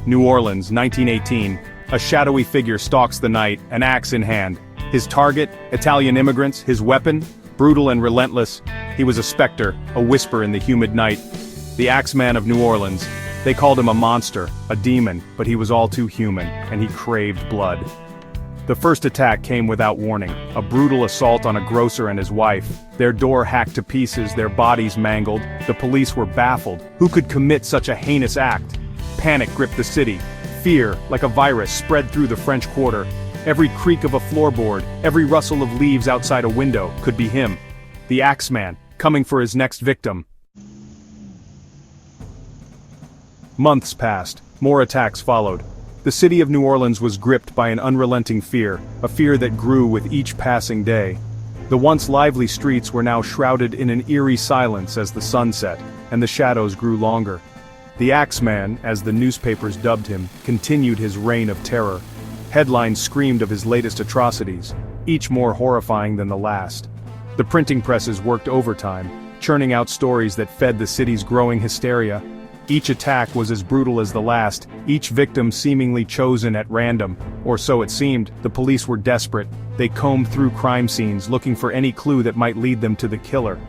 New Orleans, 1918. A shadowy figure stalks the night, an axe in hand. His target, Italian immigrants, his weapon, brutal and relentless. He was a specter, a whisper in the humid night. The Axeman of New Orleans. They called him a monster, a demon, but he was all too human, and he craved blood. The first attack came without warning, a brutal assault on a grocer and his wife. Their door hacked to pieces, their bodies mangled. The police were baffled. Who could commit such a heinous act? Panic gripped the city. Fear, like a virus, spread through the French Quarter. Every creak of a floorboard, every rustle of leaves outside a window, could be him. The Axeman, coming for his next victim. Months passed. More attacks followed. The city of New Orleans was gripped by an unrelenting fear, a fear that grew with each passing day. The once lively streets were now shrouded in an eerie silence as the sun set, and the shadows grew longer. The Axeman, as the newspapers dubbed him, continued his reign of terror. Headlines screamed of his latest atrocities, each more horrifying than the last. The printing presses worked overtime, churning out stories that fed the city's growing hysteria. Each attack was as brutal as the last, each victim seemingly chosen at random, or so it seemed. The police were desperate. They combed through crime scenes looking for any clue that might lead them to the killer.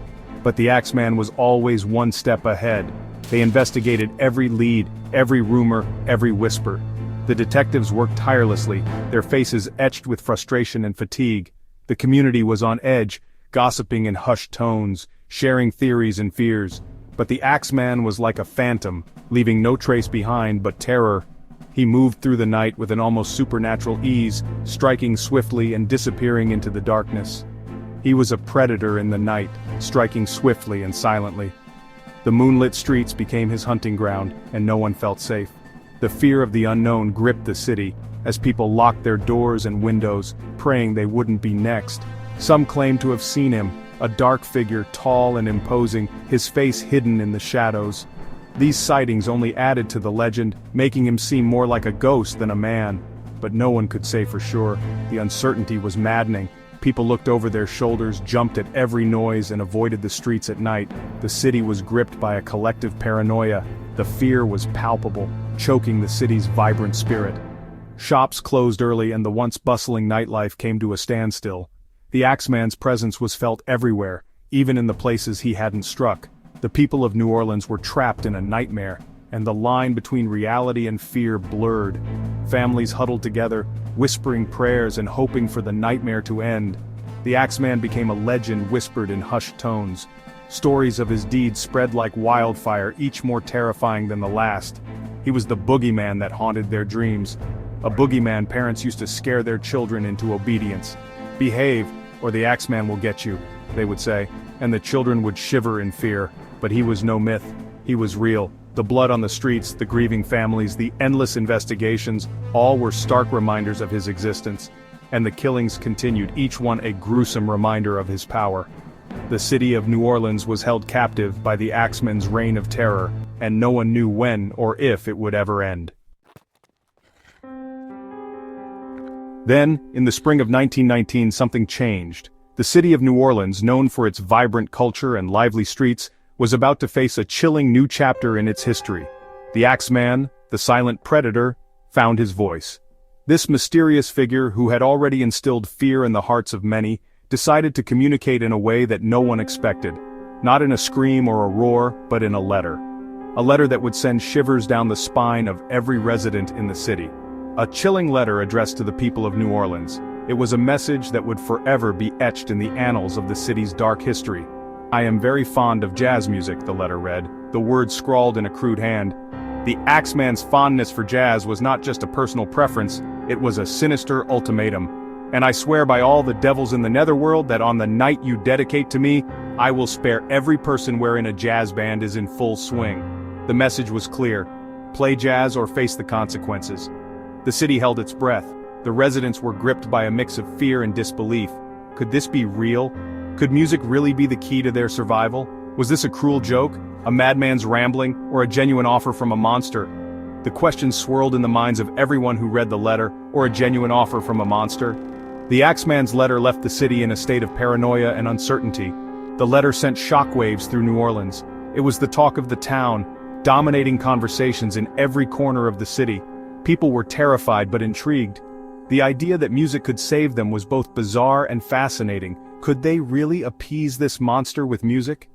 But the Axeman was always one step ahead. They investigated every lead, every rumor, every whisper. The detectives worked tirelessly, their faces etched with frustration and fatigue. The community was on edge, gossiping in hushed tones, sharing theories and fears. But the Axeman was like a phantom, leaving no trace behind but terror. He moved through the night with an almost supernatural ease, striking swiftly and disappearing into the darkness. He was a predator in the night, striking swiftly and silently. The moonlit streets became his hunting ground, and no one felt safe. The fear of the unknown gripped the city, as people locked their doors and windows, praying they wouldn't be next. Some claimed to have seen him, a dark figure, tall and imposing, his face hidden in the shadows. These sightings only added to the legend, making him seem more like a ghost than a man. But no one could say for sure. The uncertainty was maddening. People looked over their shoulders, jumped at every noise, and avoided the streets at night. The city was gripped by a collective paranoia. The fear was palpable, choking the city's vibrant spirit. Shops closed early and the once bustling nightlife came to a standstill. The Axeman's presence was felt everywhere, even in the places he hadn't struck. The people of New Orleans were trapped in a nightmare, and the line between reality and fear blurred. Families huddled together, whispering prayers and hoping for the nightmare to end. The Axeman became a legend whispered in hushed tones. Stories of his deeds spread like wildfire, each more terrifying than the last. He was the boogeyman that haunted their dreams. A boogeyman parents used to scare their children into obedience. "Behave, or the Axeman will get you," they would say, and the children would shiver in fear. But he was no myth. He was real. The blood on the streets, the grieving families, the endless investigations, all were stark reminders of his existence. And the killings continued, each one a gruesome reminder of his power. The city of New Orleans was held captive by the Axeman's reign of terror, and no one knew when or if it would ever end. Then, in the spring of 1919, something changed. The city of New Orleans, known for its vibrant culture and lively streets, was about to face a chilling new chapter in its history. The Axeman, the silent predator, found his voice. This mysterious figure, who had already instilled fear in the hearts of many, decided to communicate in a way that no one expected. Not in a scream or a roar, but in a letter. A letter that would send shivers down the spine of every resident in the city. A chilling letter addressed to the people of New Orleans. It was a message that would forever be etched in the annals of the city's dark history. "I am very fond of jazz music," the letter read, the words scrawled in a crude hand. The Axeman's fondness for jazz was not just a personal preference, it was a sinister ultimatum. "And I swear by all the devils in the netherworld that on the night you dedicate to me, I will spare every person wherein a jazz band is in full swing." The message was clear. Play jazz or face the consequences. The city held its breath. The residents were gripped by a mix of fear and disbelief. Could this be real? Could music really be the key to their survival? Was this a cruel joke, a madman's rambling, or a genuine offer from a monster? The questions swirled in the minds of everyone who read the letter, or a genuine offer from a monster. The Axeman's letter left the city in a state of paranoia and uncertainty. The letter sent shockwaves through New Orleans. It was the talk of the town. dominating conversations in every corner of the city. People were terrified but intrigued. The idea that music could save them was both bizarre and fascinating. Could they really appease this monster with music?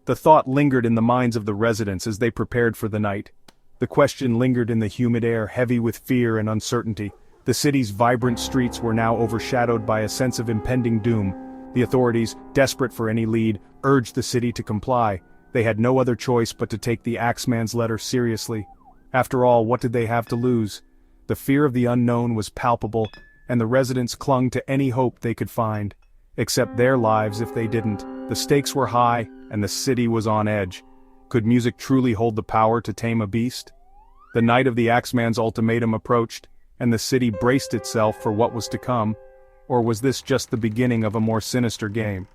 The thought lingered in the minds of the residents as they prepared for the night. The question lingered in the humid air, heavy with fear and uncertainty. The city's vibrant streets were now overshadowed by a sense of impending doom. The authorities, desperate for any lead, urged the city to comply. They had no other choice but to take the Axeman's letter seriously. After all, what did they have to lose? The fear of the unknown was palpable, and the residents clung to any hope they could find. Except their lives if they didn't. The stakes were high, and the city was on edge. Could music truly hold the power to tame a beast? The night of the Axeman's ultimatum approached, and the city braced itself for what was to come. Or was this just the beginning of a more sinister game?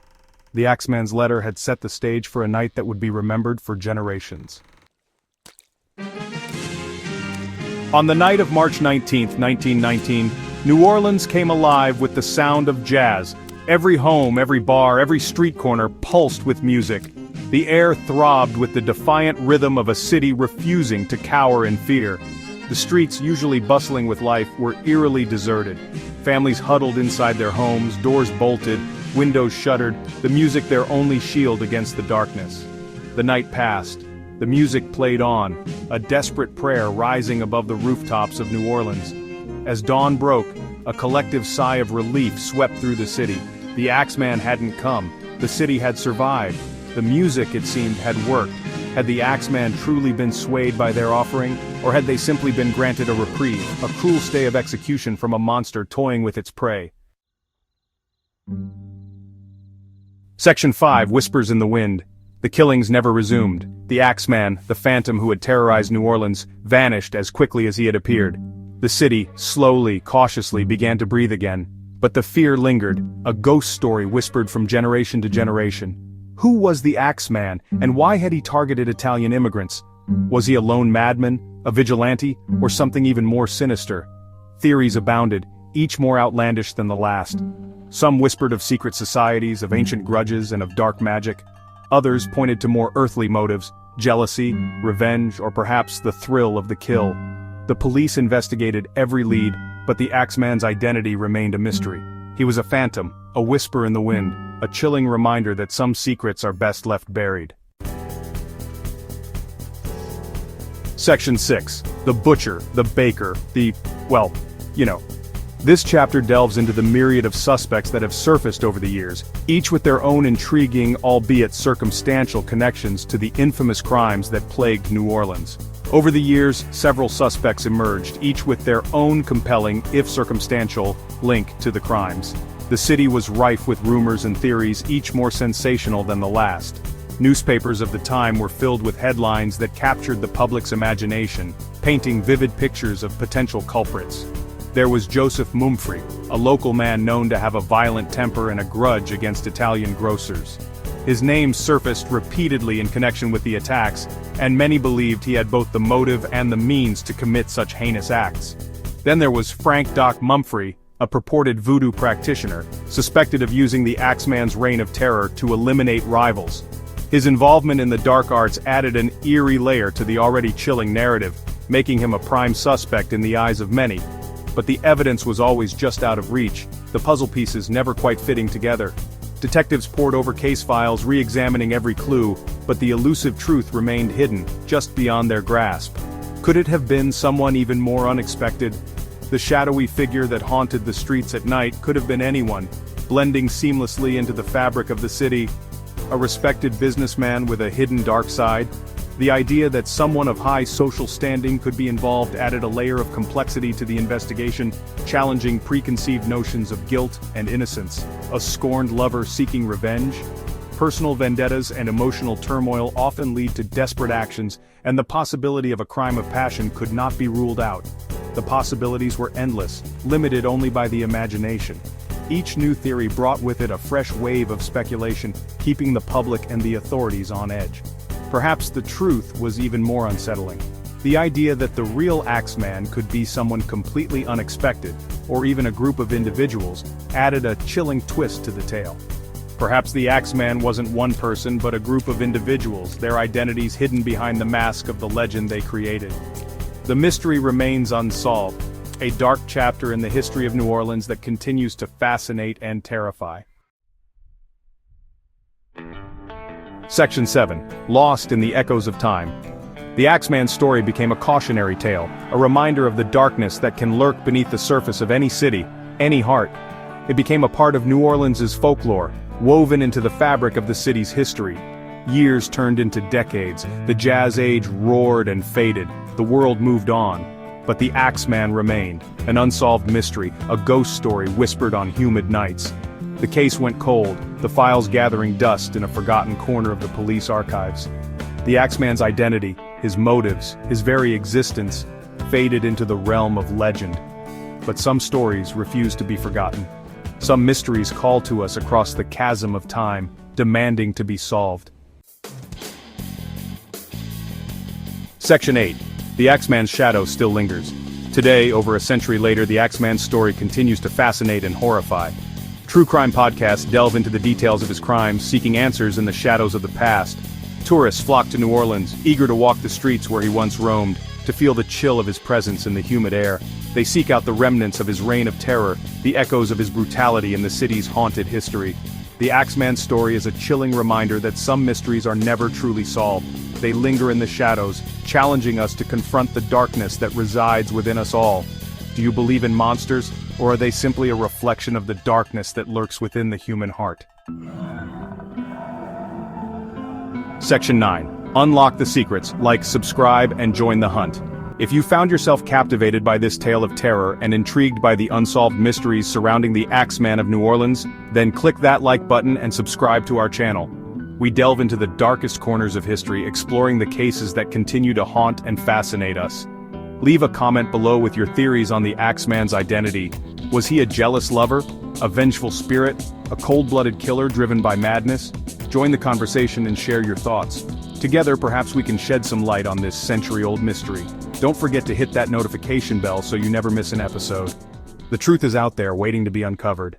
The Axeman's letter had set the stage for a night that would be remembered for generations. On the night of March 19, 1919, New Orleans came alive with the sound of jazz. Every home, every bar, every street corner pulsed with music. The air throbbed with the defiant rhythm of a city refusing to cower in fear. The streets, usually bustling with life, were eerily deserted. Families huddled inside their homes, doors bolted, windows shuttered, the music their only shield against the darkness. The night passed. The music played on, a desperate prayer rising above the rooftops of New Orleans. As dawn broke, a collective sigh of relief swept through the city. The Axeman hadn't come. The city had survived. The music, it seemed, had worked. Had the Axeman truly been swayed by their offering, or had they simply been granted a reprieve, a cruel stay of execution from a monster toying with its prey? Section 5, Whispers in the Wind. The killings never resumed. The Axeman, the phantom who had terrorized New Orleans, vanished as quickly as he had appeared. The city, slowly, cautiously, began to breathe again. But the fear lingered, a ghost story whispered from generation to generation. Who was the Axeman, and why had he targeted Italian immigrants? Was he a lone madman, a vigilante, or something even more sinister? Theories abounded, each more outlandish than the last. Some whispered of secret societies, of ancient grudges, and of dark magic. Others pointed to more earthly motives, jealousy, revenge, or perhaps the thrill of the kill. The police investigated every lead, but the Axeman's identity remained a mystery. He was a phantom, a whisper in the wind, a chilling reminder that some secrets are best left buried. Section 6. The butcher, the baker, This chapter delves into the myriad of suspects that have surfaced over the years, each with their own intriguing, albeit circumstantial connections to the infamous crimes that plagued New Orleans. Over the years, several suspects emerged, each with their own compelling, if circumstantial, link to the crimes. The city was rife with rumors and theories, each more sensational than the last. Newspapers of the time were filled with headlines that captured the public's imagination, painting vivid pictures of potential culprits. There was Joseph Mumfrey, a local man known to have a violent temper and a grudge against Italian grocers. His name surfaced repeatedly in connection with the attacks, and many believed he had both the motive and the means to commit such heinous acts. Then there was Frank Doc Mumfrey, a purported voodoo practitioner, suspected of using the Axeman's reign of terror to eliminate rivals. His involvement in the dark arts added an eerie layer to the already chilling narrative, making him a prime suspect in the eyes of many. But the evidence was always just out of reach, the puzzle pieces never quite fitting together. Detectives pored over case files, re-examining every clue, but the elusive truth remained hidden, just beyond their grasp. Could it have been someone even more unexpected? The shadowy figure that haunted the streets at night could have been anyone, blending seamlessly into the fabric of the city. A respected businessman with a hidden dark side. The idea that someone of high social standing could be involved added a layer of complexity to the investigation, challenging preconceived notions of guilt and innocence. A scorned lover seeking revenge? Personal vendettas and emotional turmoil often lead to desperate actions, and the possibility of a crime of passion could not be ruled out. The possibilities were endless, limited only by the imagination. Each new theory brought with it a fresh wave of speculation, keeping the public and the authorities on edge. Perhaps the truth was even more unsettling. The idea that the real Axeman could be someone completely unexpected, or even a group of individuals, added a chilling twist to the tale. Perhaps the Axeman wasn't one person but a group of individuals, their identities hidden behind the mask of the legend they created. The mystery remains unsolved, a dark chapter in the history of New Orleans that continues to fascinate and terrify. Section 7. Lost in the Echoes of Time. The Axeman's story became a cautionary tale, a reminder of the darkness that can lurk beneath the surface of any city, any heart. It became a part of New Orleans' folklore, woven into the fabric of the city's history. Years turned into decades, the Jazz Age roared and faded, the world moved on. But the Axeman remained, an unsolved mystery, a ghost story whispered on humid nights. The case went cold, the files gathering dust in a forgotten corner of the police archives. The Axeman's identity, his motives, his very existence, faded into the realm of legend. But some stories refuse to be forgotten. Some mysteries call to us across the chasm of time, demanding to be solved. Section 8. The Axeman's shadow still lingers. Today, over a century later, the Axeman's story continues to fascinate and horrify. True crime podcasts delve into the details of his crimes, seeking answers in the shadows of the past. Tourists flock to New Orleans, eager to walk the streets where he once roamed, to feel the chill of his presence in the humid air. They seek out the remnants of his reign of terror, the echoes of his brutality in the city's haunted history. The Axeman's story is a chilling reminder that some mysteries are never truly solved. They linger in the shadows, challenging us to confront the darkness that resides within us all. Do you believe in monsters, or are they simply a reflection of the darkness that lurks within the human heart? Section 9. Unlock the secrets, like, subscribe, and join the hunt. If you found yourself captivated by this tale of terror and intrigued by the unsolved mysteries surrounding the Axeman of New Orleans, then click that like button and subscribe to our channel. We delve into the darkest corners of history, exploring the cases that continue to haunt and fascinate us. Leave a comment below with your theories on the Axeman's identity. Was he a jealous lover, a vengeful spirit, a cold-blooded killer driven by madness? Join the conversation and share your thoughts. Together, perhaps we can shed some light on this century-old mystery. Don't forget to hit that notification bell so you never miss an episode. The truth is out there, waiting to be uncovered.